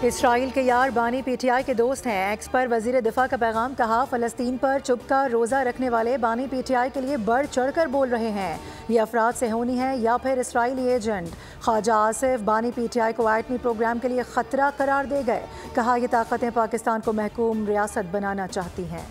Israel के यार बानी पीटीआई के दोस्त हैं। एक्स पर वजीर दिफा का पैगाम, कहा फलस्तीन पर चुप का रोज़ा रखने वाले बानी पीटीआई के लिए बढ़ चढ़ कर बोल रहे हैं। ये अफराद सेहूनी है या फिर इसराइली एजेंट। ख्वाजा आसिफ बानी पीटीआई को एटमी प्रोग्राम के लिए खतरा करार दे गए। कहा ये ताकतें पाकिस्तान को महकूम रियासत बनाना चाहती हैं।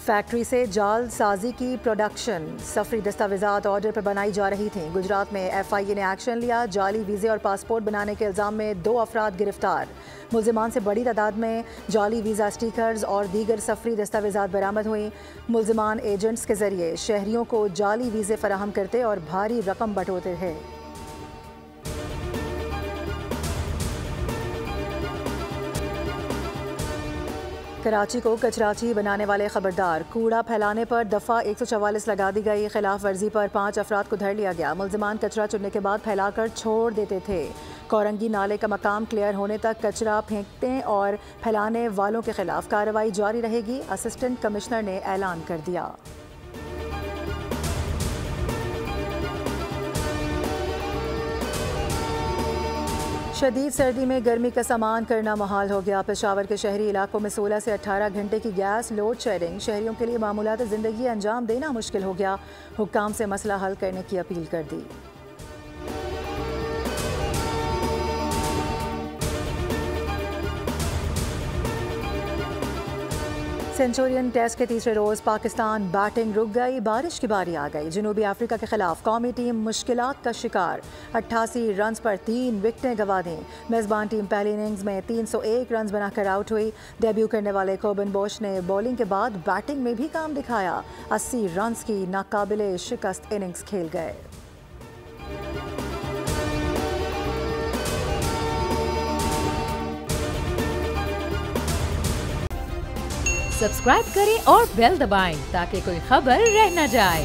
फैक्ट्री से जाल साजी की प्रोडक्शन, सफरी दस्तावेजात ऑर्डर पर बनाई जा रही थी। गुजरात में एफआईए ने एक्शन लिया। जाली वीज़े और पासपोर्ट बनाने के इल्ज़ाम में 2 अफराद गिरफ्तार। मुल्जिमान से बड़ी तादाद में जाली वीज़ा स्टिकर्स और दीगर सफरी दस्तावेजात बरामद हुई। मुल्जिमान एजेंट्स के जरिए शहरियों को जाली वीज़े फराहम करते और भारी रकम बटोरते थे। कराची को कचराची बनाने वाले खबरदार, कूड़ा फैलाने पर दफ़ा 144 लगा दी गई। खिलाफ वर्जी पर 5 अफराद को धर लिया गया। मुल्जिमान कचरा चुनने के बाद फैलाकर छोड़ देते थे। कोरंगी नाले का मकाम क्लियर होने तक कचरा फेंकने और फैलाने वालों के खिलाफ कार्रवाई जारी रहेगी। असिस्टेंट कमिश्नर ने ऐलान कर दिया। शदीद सर्दी में गर्मी का सामान करना मुहाल हो गया। पेशावर के शहरी इलाकों में 16 से 18 घंटे की गैस लोड शेडिंग शहरियों के लिए मामूलात ज़िंदगी अंजाम देना मुश्किल हो गया। हुक्काम से मसला हल करने की अपील कर दी। सेंचुरियन टेस्ट के तीसरे रोज़ पाकिस्तान बैटिंग रुक गई। बारिश की बारी आ गई। जनूबी अफ्रीका के खिलाफ कौमी टीम मुश्किलात का शिकार। 88 रन्स पर 3 विकेटें गंवा दी। मेज़बान टीम पहली इनिंग्स में 301 रन्स बनाकर आउट हुई। डेब्यू करने वाले कोबन बोश ने बॉलिंग के बाद बैटिंग में भी काम दिखाया। 80 रन्स की नाकाबिले शिकस्त इनिंग्स खेल गए। सब्सक्राइब करें और बेल दबाएं ताकि कोई खबर रह न जाए।